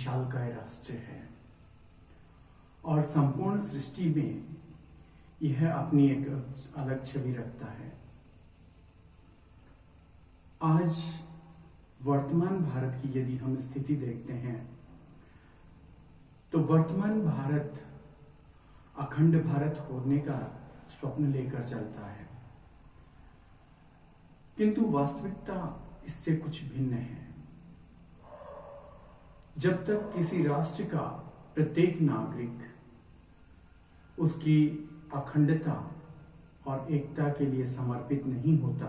विशालकाय राष्ट्र है और संपूर्ण सृष्टि में यह अपनी एक अलग छवि रखता है। आज वर्तमान भारत की यदि हम स्थिति देखते हैं तो वर्तमान भारत अखंड भारत होने का स्वप्न लेकर चलता है, किंतु वास्तविकता इससे कुछ भिन्न है। जब तक किसी राष्ट्र का प्रत्येक नागरिक उसकी अखंडता और एकता के लिए समर्पित नहीं होता,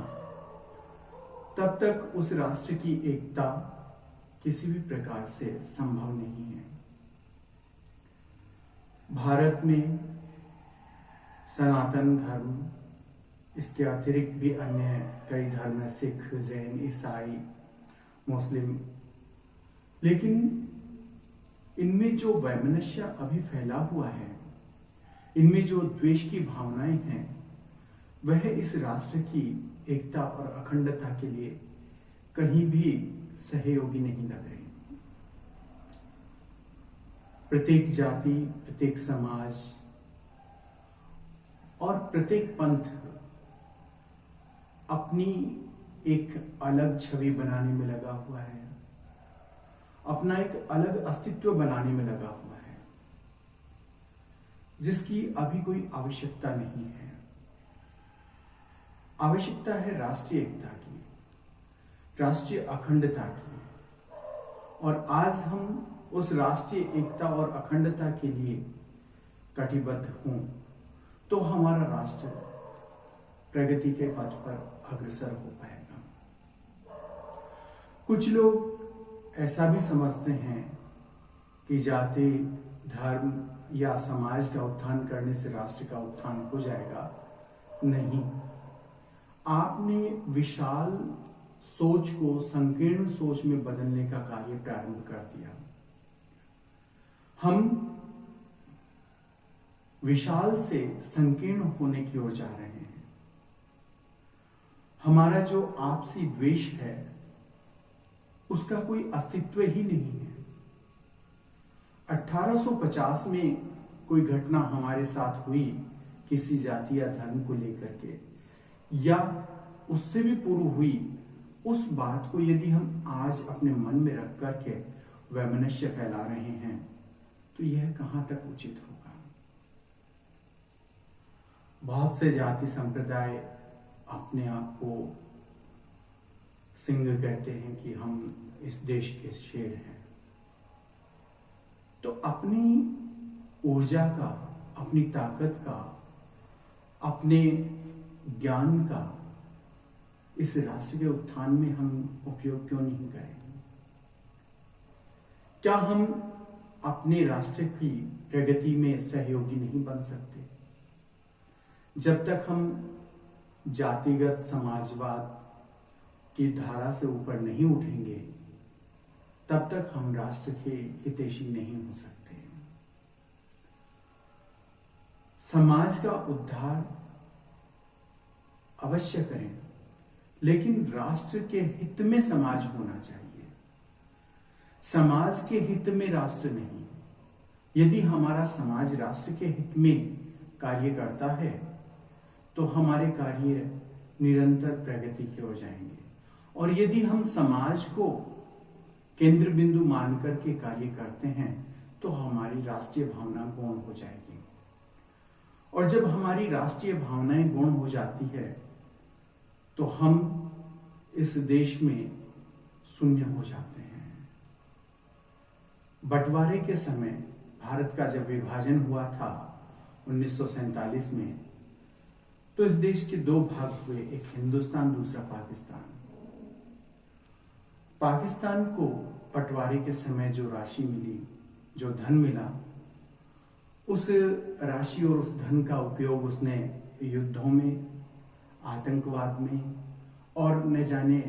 तब तक उस राष्ट्र की एकता किसी भी प्रकार से संभव नहीं है। भारत में सनातन धर्म, इसके अतिरिक्त भी अन्य कई धर्म, सिख, जैन, ईसाई, मुस्लिम, लेकिन इनमें जो वैमनस्य अभी फैला हुआ है, इनमें जो द्वेष की भावनाएं हैं, वह इस राष्ट्र की एकता और अखंडता के लिए कहीं भी सहयोगी नहीं लग रही। प्रत्येक जाति, प्रत्येक समाज और प्रत्येक पंथ अपनी एक अलग छवि बनाने में लगा हुआ है, अपना एक अलग अस्तित्व बनाने में लगा हुआ है, जिसकी अभी कोई आवश्यकता नहीं है। आवश्यकता है राष्ट्रीय एकता की, राष्ट्रीय अखंडता की, और आज हम उस राष्ट्रीय एकता और अखंडता के लिए कटिबद्ध हों तो हमारा राष्ट्र प्रगति के पथ पर अग्रसर हो पाएगा। कुछ लोग ऐसा भी समझते हैं कि जाति, धर्म या समाज का उत्थान करने से राष्ट्र का उत्थान हो जाएगा। नहीं, आपने विशाल सोच को संकीर्ण सोच में बदलने का कार्य प्रारंभ कर दिया। हम विशाल से संकीर्ण होने की ओर जा रहे हैं। हमारा जो आपसी द्वेष है उसका कोई अस्तित्व ही नहीं है। 1850 में कोई घटना हमारे साथ हुई किसी जाति या धर्म को लेकर के, या उससे भी पूर्व हुई, उस बात को यदि हम आज अपने मन में रख करके वैमनस्य फैला रहे हैं तो यह कहां तक उचित होगा। बहुत से जाति संप्रदाय अपने आप को सिंह कहते हैं कि हम इस देश के शेर हैं। तो अपनी ऊर्जा का, अपनी ताकत का, अपने ज्ञान का इस राष्ट्र के उत्थान में हम उपयोग क्यों नहीं करेंगे? क्या हम अपने राष्ट्र की प्रगति में सहयोगी नहीं बन सकते? जब तक हम जातिगत समाजवाद की धारा से ऊपर नहीं उठेंगे, तब तक हम राष्ट्र के हितैषी नहीं हो सकते। समाज का उद्धार अवश्य करें, लेकिन राष्ट्र के हित में समाज होना चाहिए, समाज के हित में राष्ट्र नहीं। यदि हमारा समाज राष्ट्र के हित में कार्य करता है तो हमारे कार्य निरंतर प्रगति की ओर जाएंगे, और यदि हम समाज को केंद्र बिंदु मान करके कार्य करते हैं तो हमारी राष्ट्रीय भावना गौण हो जाएगी, और जब हमारी राष्ट्रीय भावनाएं गौण हो जाती है तो हम इस देश में शून्य हो जाते हैं। बंटवारे के समय भारत का जब विभाजन हुआ था 1947 में, तो इस देश के दो भाग हुए, एक हिंदुस्तान, दूसरा पाकिस्तान। पाकिस्तान को बंटवारे के समय जो राशि मिली, जो धन मिला, उस राशि और उस धन का उपयोग उसने युद्धों में, आतंकवाद में और न जाने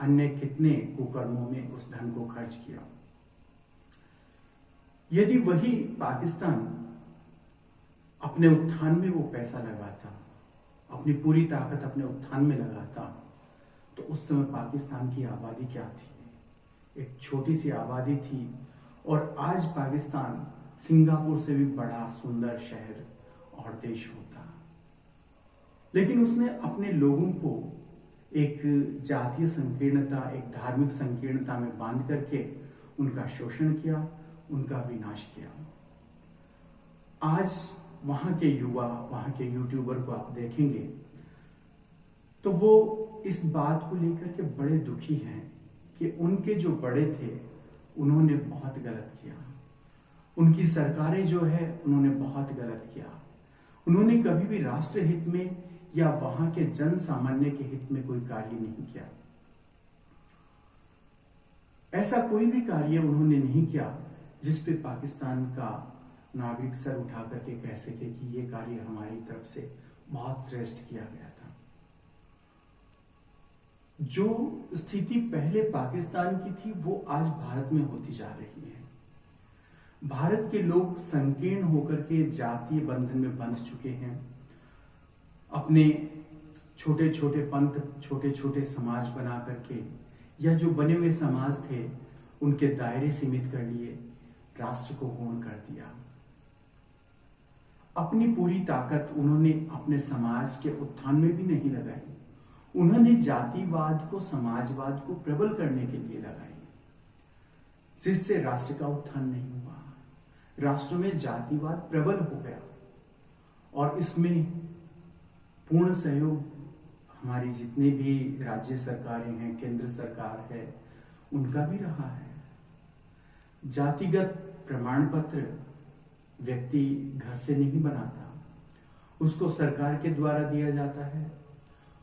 अन्य कितने कुकर्मों में उस धन को खर्च किया। यदि वही पाकिस्तान अपने उत्थान में वो पैसा लगाता, अपनी पूरी ताकत अपने उत्थान में लगाता, तो उस समय पाकिस्तान की आबादी क्या थी? एक छोटी सी आबादी थी, और आज पाकिस्तान सिंगापुर से भी बड़ा सुंदर शहर और देश होता, लेकिन उसने अपने लोगों को एक जातीय संकीर्णता, एक धार्मिक संकीर्णता में बांध करके उनका शोषण किया, उनका विनाश किया। आज वहां के युवा, वहां के यूट्यूबर को आप देखेंगे तो वो इस बात को लेकर के बड़े दुखी हैं कि उनके जो बड़े थे उन्होंने बहुत गलत किया, उनकी सरकारें जो है उन्होंने बहुत गलत किया, उन्होंने कभी भी राष्ट्र हित में या वहां के जन सामान्य के हित में कोई कार्य नहीं किया। ऐसा कोई भी कार्य उन्होंने नहीं किया जिस पे पाकिस्तान का नागरिक सर उठा करके कह सके कि ये कार्य हमारी तरफ से बहुत श्रेष्ठ किया गया था। जो स्थिति पहले पाकिस्तान की थी वो आज भारत में होती जा रही है। भारत के लोग संकीर्ण होकर के जातीय बंधन में बंध चुके हैं, अपने छोटे छोटे पंथ, छोटे छोटे समाज बना करके, या जो बने हुए समाज थे उनके दायरे सीमित कर लिए, राष्ट्र को गौण कर दिया। अपनी पूरी ताकत उन्होंने अपने समाज के उत्थान में भी नहीं लगाई, उन्होंने जातिवाद को, समाजवाद को प्रबल करने के लिए लगाई, जिससे राष्ट्र का उत्थान नहीं हुआ। राष्ट्र में जातिवाद प्रबल हो गया और इसमें पूर्ण सहयोग हमारी जितने भी राज्य सरकारें हैं, केंद्र सरकार है, उनका भी रहा है। जातिगत प्रमाण पत्र व्यक्ति घर से नहीं बनाता, उसको सरकार के द्वारा दिया जाता है,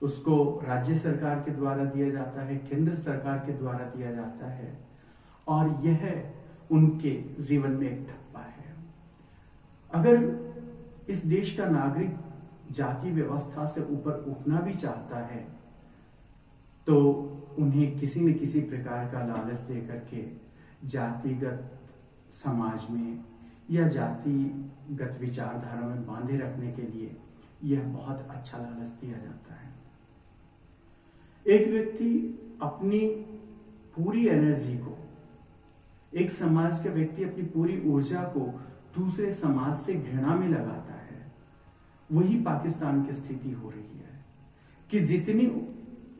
उसको राज्य सरकार के द्वारा दिया जाता है, केंद्र सरकार के द्वारा दिया जाता है, और यह उनके जीवन में एक ठप्पा है। अगर इस देश का नागरिक जाति व्यवस्था से ऊपर उठना भी चाहता है तो उन्हें किसी न किसी प्रकार का लालच दे करके जातिगत समाज में या जातिगत विचारधारा में बांधे रखने के लिए यह बहुत अच्छा लालच दिया जाता है। एक व्यक्ति अपनी पूरी एनर्जी को, एक समाज का व्यक्ति अपनी पूरी ऊर्जा को दूसरे समाज से घृणा में लगाता है। वही पाकिस्तान की स्थिति हो रही है कि जितनी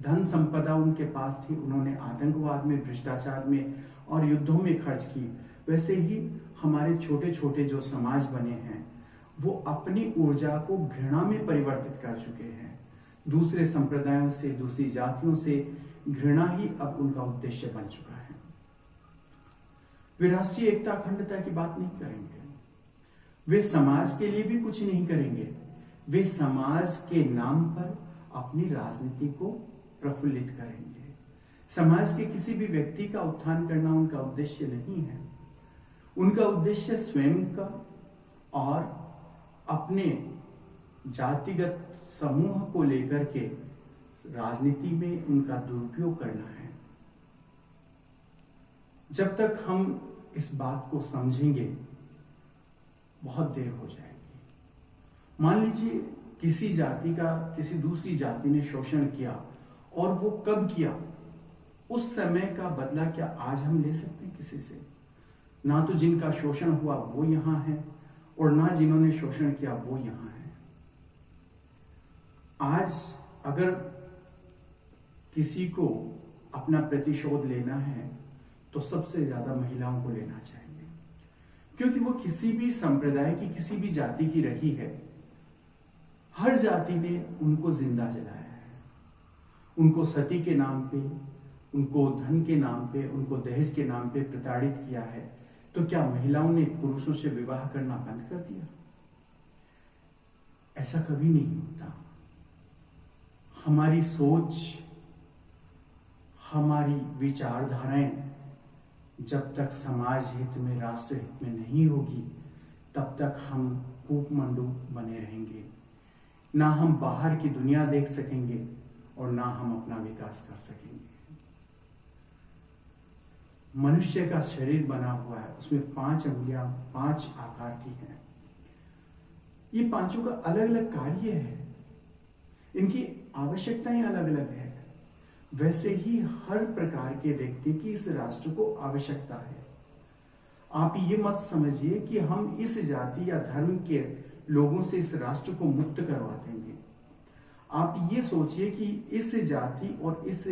धन संपदा उनके पास थी उन्होंने आतंकवाद में, भ्रष्टाचार में और युद्धों में खर्च की। वैसे ही हमारे छोटे छोटे जो समाज बने हैं वो अपनी ऊर्जा को घृणा में परिवर्तित कर चुके हैं। दूसरे संप्रदायों से, दूसरी जातियों से घृणा ही अब उनका उद्देश्य बन चुका है। वे राष्ट्रीय एकता, अखंडता की बात नहीं करेंगे, वे समाज के लिए भी कुछ नहीं करेंगे, वे समाज के नाम पर अपनी राजनीति को प्रफुल्लित करेंगे। समाज के किसी भी व्यक्ति का उत्थान करना उनका उद्देश्य नहीं है। उनका उद्देश्य स्वयं का और अपने जातिगत समूह को लेकर के राजनीति में उनका दुरुपयोग करना है। जब तक हम इस बात को समझेंगे बहुत देर हो जाएगी। मान लीजिए किसी जाति का किसी दूसरी जाति ने शोषण किया, और वो कब किया, उस समय का बदला क्या आज हम ले सकते हैं किसी से? ना तो जिनका शोषण हुआ वो यहां है और ना जिन्होंने शोषण किया वो यहां है। आज अगर किसी को अपना प्रतिशोध लेना है तो सबसे ज्यादा महिलाओं को लेना चाहिए, क्योंकि वो किसी भी संप्रदाय की, किसी भी जाति की रही है। हर जाति ने उनको जिंदा जलाया है, उनको सती के नाम पे, उनको धन के नाम पे, उनको दहेज के नाम पे प्रताड़ित किया है। तो क्या महिलाओं ने पुरुषों से विवाह करना बंद कर दिया? ऐसा कभी नहीं होता। हमारी सोच, हमारी विचारधाराएं जब तक समाज हित में, राष्ट्र हित में नहीं होगी, तब तक हम कूपमंडू बने रहेंगे। ना हम बाहर की दुनिया देख सकेंगे और ना हम अपना विकास कर सकेंगे। मनुष्य का शरीर बना हुआ है, उसमें 5 अंगुलियां 5 आकार की हैं। ये पांचों का अलग अलग कार्य है, इनकी आवश्यकताएं अलग अलग है। वैसे ही हर प्रकार के व्यक्ति की इस राष्ट्र को आवश्यकता है। आप ये मत समझिए कि हम इस जाति या धर्म के लोगों से इस राष्ट्र को मुक्त करवा देंगे। आप ये सोचिए कि इस जाति और इस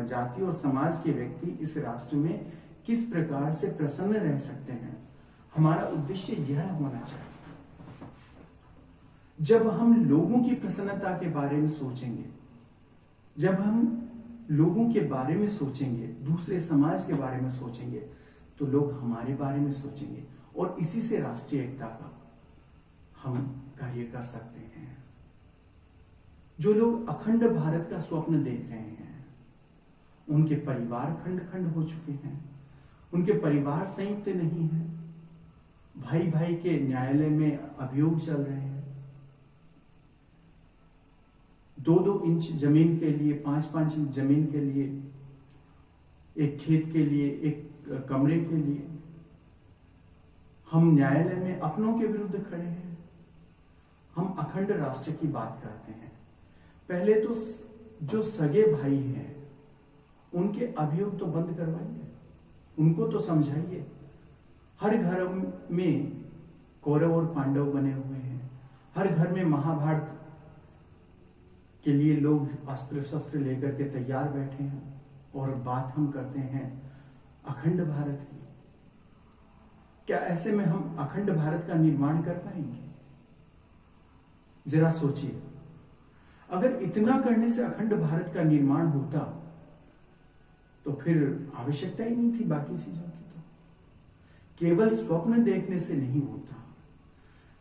जाति और समाज के व्यक्ति इस राष्ट्र में किस प्रकार से प्रसन्न रह सकते हैं। हमारा उद्देश्य यह होना चाहिए। जब हम लोगों की प्रसन्नता के बारे में सोचेंगे, जब हम लोगों के बारे में सोचेंगे, दूसरे समाज के बारे में सोचेंगे, तो लोग हमारे बारे में सोचेंगे और इसी से राष्ट्रीय एकता का हम कार्य कर सकते हैं। जो लोग अखंड भारत का स्वप्न देख रहे हैं, उनके परिवार खंड खंड हो चुके हैं, उनके परिवार संयुक्त नहीं है, भाई भाई के न्यायालय में अभियोग चल रहे हैं, 2-2 इंच जमीन के लिए, 5-5 इंच जमीन के लिए, एक खेत के लिए, एक कमरे के लिए हम न्यायालय में अपनों के विरुद्ध खड़े हैं। हम अखंड राष्ट्र की बात करते हैं। पहले तो जो सगे भाई हैं उनके अभियोग तो बंद करवाइए, उनको तो समझाइए। हर घर में कौरव और पांडव बने हुए हैं, हर घर में महाभारत के लिए लोग अस्त्र शस्त्र लेकर के तैयार बैठे हैं और बात हम करते हैं अखंड भारत की। क्या ऐसे में हम अखंड भारत का निर्माण कर पाएंगे? जरा सोचिए, अगर इतना करने से अखंड भारत का निर्माण होता तो फिर आवश्यकता ही नहीं थी बाकी चीजों की। तो केवल स्वप्न देखने से नहीं होता,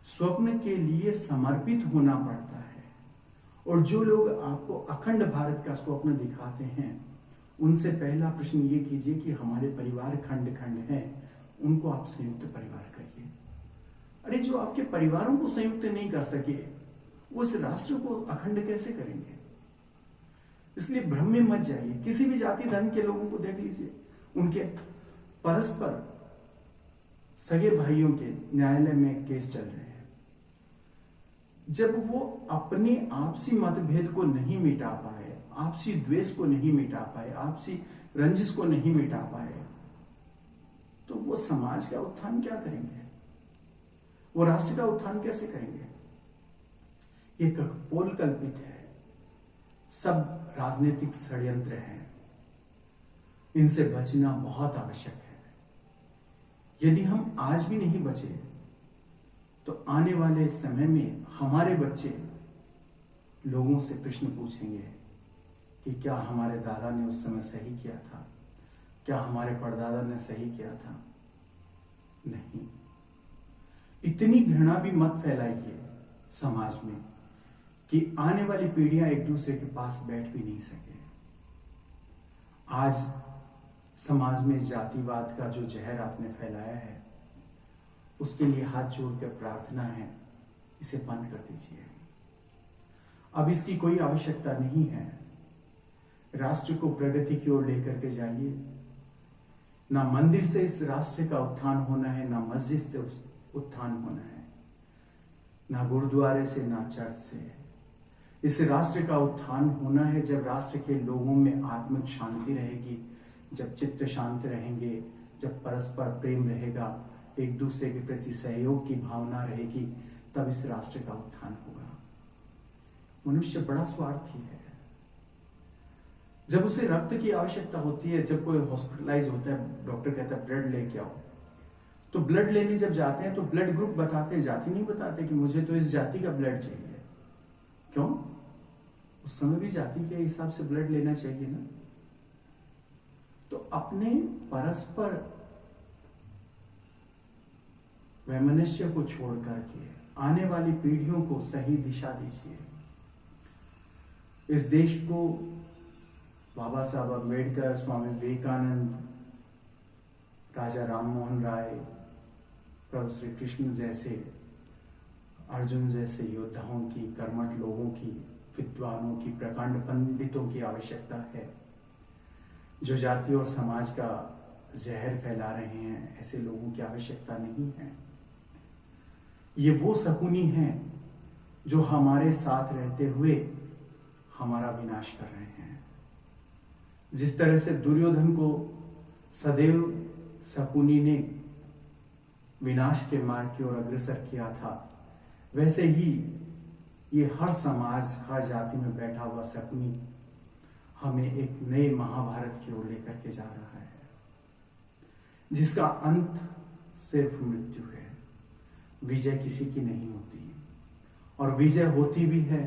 स्वप्न के लिए समर्पित होना पड़ता है। और जो लोग आपको अखंड भारत का स्वप्न दिखाते हैं, उनसे पहला प्रश्न ये कीजिए कि हमारे परिवार खंड खंड हैं, उनको आप संयुक्त परिवार करिए। अरे जो आपके परिवारों को संयुक्त नहीं कर सके, वो इस राष्ट्र को अखंड कैसे करेंगे? इसलिए भ्रम में मत जाइए। किसी भी जाति धर्म के लोगों को देख लीजिए, उनके परस्पर सगे भाइयों के न्यायालय में केस चल रहे हैं। जब वो अपने आपसी मतभेद को नहीं मिटा पाए, आपसी द्वेष को नहीं मिटा पाए, आपसी रंजिश को नहीं मिटा पाए, तो वो समाज का उत्थान क्या करेंगे? वो राष्ट्र का उत्थान कैसे करेंगे? एक पोल कल्पित है, सब राजनीतिक षड्यंत्र हैं, इनसे बचना बहुत आवश्यक है। यदि हम आज भी नहीं बचे तो आने वाले समय में हमारे बच्चे लोगों से प्रश्न पूछेंगे कि क्या हमारे दादा ने उस समय सही किया था, क्या हमारे परदादा ने सही किया था? नहीं। इतनी घृणा भी मत फैलाइए समाज में कि आने वाली पीढ़ियां एक दूसरे के पास बैठ भी नहीं सके। आज समाज में जातिवाद का जो जहर आपने फैलाया है, उसके लिए हाथ जोड़कर प्रार्थना है, इसे बंद कर दीजिए। अब इसकी कोई आवश्यकता नहीं है। राष्ट्र को प्रगति की ओर लेकर के जाइए। ना मंदिर से इस राष्ट्र का उत्थान होना है, ना मस्जिद से उत्थान होना है, ना गुरुद्वारे से, ना चर्च से। इस राष्ट्र का उत्थान होना है जब राष्ट्र के लोगों में आत्मिक शांति रहेगी, जब चित्त शांत रहेंगे, जब परस्पर प्रेम रहेगा, एक दूसरे के प्रति सहयोग की भावना रहेगी, तब इस राष्ट्र का उत्थान होगा। मनुष्य बड़ा स्वार्थी है। जब उसे रक्त की आवश्यकता होती है, जब कोई हॉस्पिटलाइज होता है, डॉक्टर कहता है ब्लड लेके आओ, तो ब्लड लेने जब जाते हैं तो ब्लड ग्रुप बताते हैं, जाति नहीं बताते कि मुझे तो इस जाति का ब्लड चाहिए। क्यों? उस समय भी जाति के हिसाब से ब्लड लेना चाहिए ना। तो अपने परस्पर वैमनस्य को छोड़ करके आने वाली पीढ़ियों को सही दिशा दीजिए। इस देश को बाबा साहब अम्बेडकर, स्वामी विवेकानंद, राजा राममोहन राय, प्रभु श्री कृष्ण जैसे, अर्जुन जैसे योद्धाओं की, कर्मठ लोगों की, विद्वानों की, प्रकांड पंडितों की आवश्यकता है। जो जाति और समाज का जहर फैला रहे हैं, ऐसे लोगों की आवश्यकता नहीं है। ये वो शकुनी हैं जो हमारे साथ रहते हुए हमारा विनाश कर रहे हैं। जिस तरह से दुर्योधन को सदैव शकुनी ने विनाश के मार्ग की ओर अग्रसर किया था, वैसे ही ये हर समाज, हर जाति में बैठा हुआ शकुनी हमें एक नए महाभारत की ओर लेकर के जा रहा है, जिसका अंत सिर्फ मृत्यु है। विजय किसी की नहीं होती, और विजय होती भी है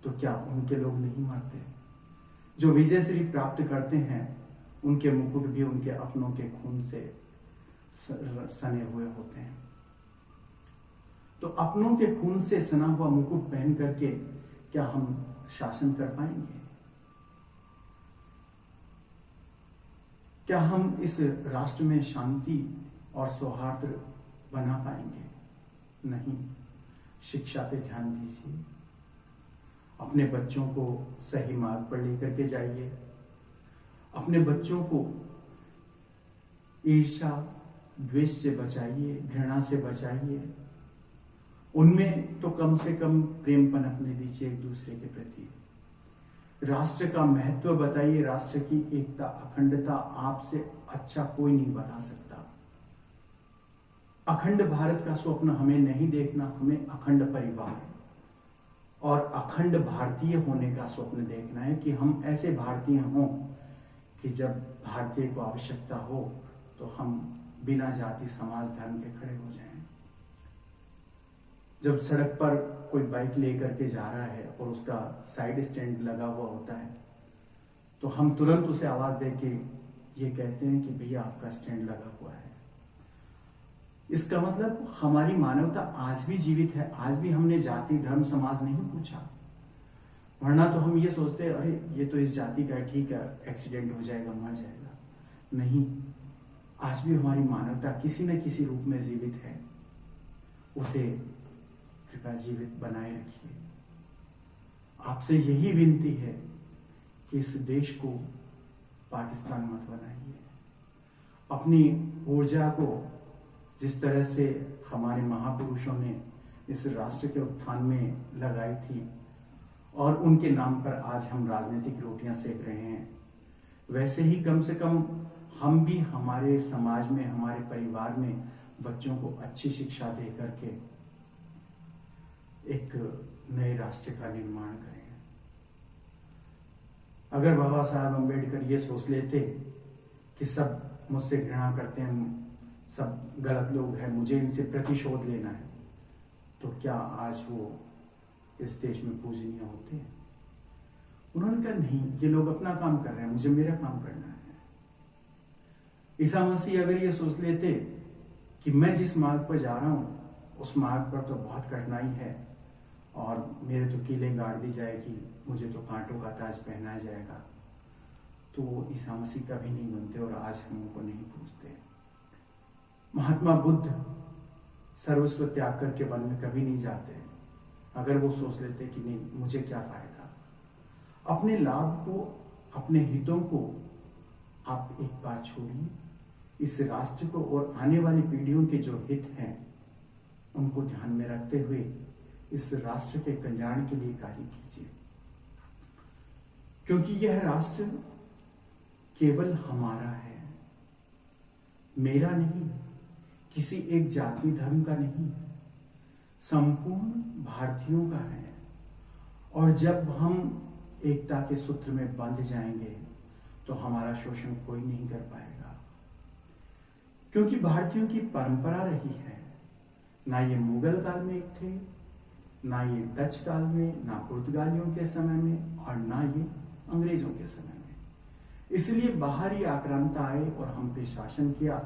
तो क्या उनके लोग नहीं मरते? जो विजय श्री प्राप्त करते हैं उनके मुकुट भी उनके अपनों के खून से सने हुए होते हैं। तो अपनों के खून से सना हुआ मुकुट पहन करके क्या हम शासन कर पाएंगे? क्या हम इस राष्ट्र में शांति और सौहार्द बना पाएंगे? नहीं। शिक्षा पे ध्यान दीजिए, अपने बच्चों को सही मार्ग पर लेकर के जाइए, अपने बच्चों को ईर्ष्या द्वेष से बचाइए, घृणा से बचाइए, उनमें तो कम से कम प्रेम पनपने दीजिए एक दूसरे के प्रति। राष्ट्र का महत्व बताइए, राष्ट्र की एकता अखंडता आपसे अच्छा कोई नहीं बता सकता। अखंड भारत का स्वप्न हमें नहीं देखना, हमें अखंड परिवार और अखंड भारतीय होने का स्वप्न देखना है कि हम ऐसे भारतीय हों कि जब भारतीय को आवश्यकता हो तो हम बिना जाति समाज धर्म के खड़े हो जाएं। जब सड़क पर कोई बाइक लेकर के जा रहा है और उसका साइड स्टैंड लगा हुआ होता है तो हम तुरंत उसे आवाज देके ये कहते हैं कि भैया आपका स्टैंड लगा हुआ है। इसका मतलब हमारी मानवता आज भी जीवित है, आज भी हमने जाति धर्म समाज नहीं पूछा। वरना तो हम ये सोचते हैं अरे ये तो इस जाति का है, ठीक है, एक्सीडेंट हो जाएगा, मर जाएगा। नहीं, आज भी हमारी मानवता किसी न किसी रूप में जीवित है, उसे कृपया जीवित बनाए रखिए। आपसे यही विनती है कि इस देश को पाकिस्तान मत बनाइए। अपनी ऊर्जा को जिस तरह से हमारे महापुरुषों ने इस राष्ट्र के उत्थान में लगाई थी और उनके नाम पर आज हम राजनीतिक रोटियां सेक रहे हैं, वैसे ही कम से कम हम भी हमारे समाज में, हमारे परिवार में बच्चों को अच्छी शिक्षा दे करके एक नए राष्ट्र का निर्माण करें। अगर बाबा साहब अम्बेडकर ये सोच लेते कि सब मुझसे घृणा करते हैं, सब गलत लोग हैं, मुझे इनसे प्रतिशोध लेना है, तो क्या आज वो इस देश में पूजनीय होते हैं? उन्होंने कहा नहीं, ये लोग अपना काम कर रहे हैं, मुझे मेरा काम करना है। ईसा मसीह अगर ये सोच लेते कि मैं जिस मार्ग पर जा रहा हूं उस मार्ग पर तो बहुत कठिनाई है और मेरे तो कीलें गाड़ दी जाएगी, मुझे तो कांटों का ताज पहनाया जाएगा, तो ईसा मसीह कभी नहीं बनते और आज हम उनको नहीं पूछते। महात्मा बुद्ध सर्वस्व त्याग करके वन में कभी नहीं जाते। अगर वो सोच लेते कि नहीं, मुझे क्या फायदा, अपने लाभ को, अपने हितों को आप एक बार छोड़िए, इस राष्ट्र को और आने वाली पीढ़ियों के जो हित हैं उनको ध्यान में रखते हुए इस राष्ट्र के कल्याण के लिए कार्य कीजिए, क्योंकि यह राष्ट्र केवल हमारा है, मेरा नहीं, किसी एक जाति धर्म का नहीं, संपूर्ण भारतीयों का है। और जब हम एकता के सूत्र में बंध जाएंगे तो हमारा शोषण कोई नहीं कर पाएगा, क्योंकि भारतीयों की परंपरा रही है। ना ये मुगल काल में एक थे, ना ये डच काल में, ना पुर्तगालियों के समय में, और ना ये अंग्रेजों के समय में। इसलिए बाहरी आक्रांता आए और हम पे शासन किया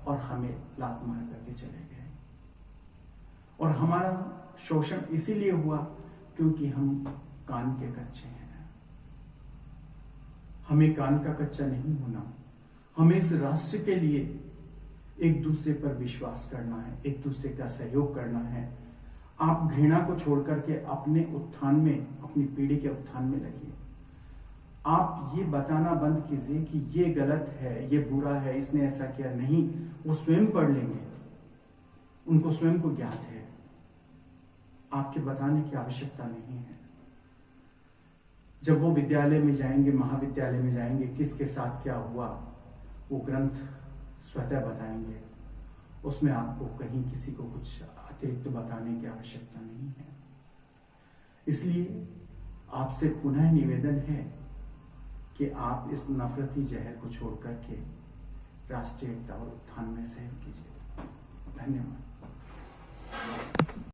और हमें लात मार करके चले गए। और हमारा शोषण इसीलिए हुआ क्योंकि हम कान के कच्चे हैं। हमें कान का कच्चा नहीं होना, हमें इस राष्ट्र के लिए एक दूसरे पर विश्वास करना है, एक दूसरे का सहयोग करना है। आप घृणा को छोड़ करके अपने उत्थान में, अपनी पीढ़ी के उत्थान में लगिए। आप ये बताना बंद कीजिए कि ये गलत है, ये बुरा है, इसने ऐसा किया। नहीं, वो स्वयं पढ़ लेंगे, उनको स्वयं को ज्ञात है, आपके बताने की आवश्यकता नहीं है। जब वो विद्यालय में जाएंगे, महाविद्यालय में जाएंगे, किसके साथ क्या हुआ, वो ग्रंथ स्वतः बताएंगे, उसमें आपको कहीं किसी को कुछ अतिरिक्त बताने की आवश्यकता नहीं है। इसलिए आपसे पुनः निवेदन है कि आप इस नफरती जहर को छोड़ करके राष्ट्रीय एकता और उत्थान में सहयोग कीजिए। धन्यवाद।